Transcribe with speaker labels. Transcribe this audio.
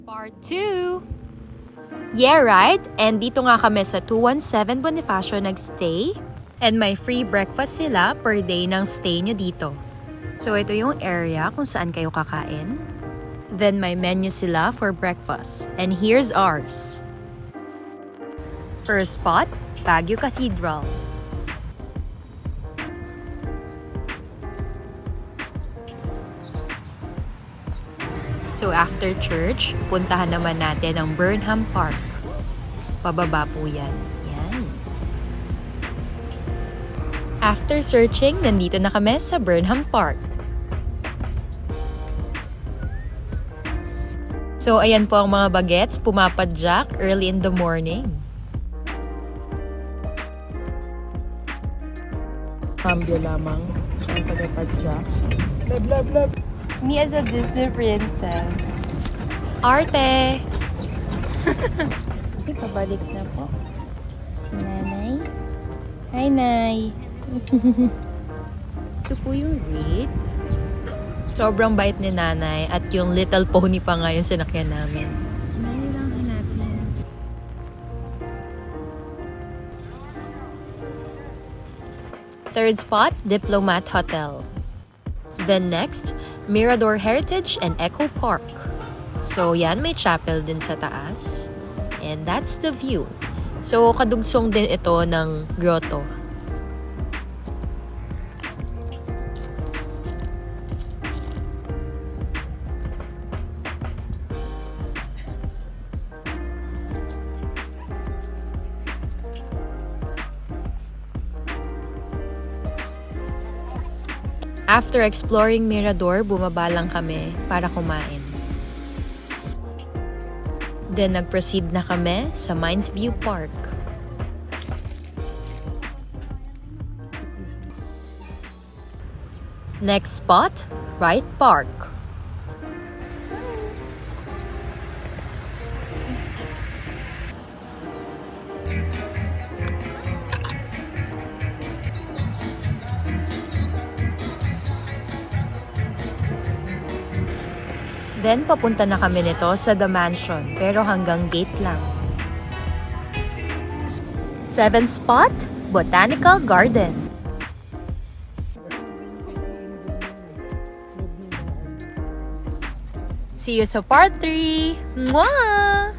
Speaker 1: Part 2! Yeah, right? And dito nga kami sa 217 Bonifacio nagstay. And may free breakfast sila per day ng stay nyo dito. So ito yung area kung saan kayo kakain. Then may menu sila for breakfast. And here's ours. First spot, Baguio Cathedral. So after church, puntahan naman natin ang Burnham Park. Pababa po yan. Yan. After searching, nandito na kami sa Burnham Park. So ayan po ang mga bagets, pumapadyak early in the morning. Cambio lamang ang tagapadyak. Love, love, love.
Speaker 2: Me as a Disney princess.
Speaker 1: Arte!
Speaker 2: Ay, pabalik na po. Si Nanay. Hi, Nay.
Speaker 1: Ito po yung read. Sobrang bait ni Nanay at yung little pony pa nga yung sinakyan namin.
Speaker 2: Si Nanay lang hanapin.
Speaker 1: Third spot, Diplomat Hotel. Then next, Mirador Heritage and Eco Park. So yan, may chapel din sa taas. And that's the view. So kadugsong din ito ng grotto. After exploring Mirador, bumaba lang kami para kumain. Then nag-proceed na kami sa Mines View Park. Next spot, Wright Park.
Speaker 2: Steps.
Speaker 1: Then papunta na kami nito sa The Mansion, pero hanggang gate lang. 7th spot, Botanical Garden. See you sa part 3! Mwah!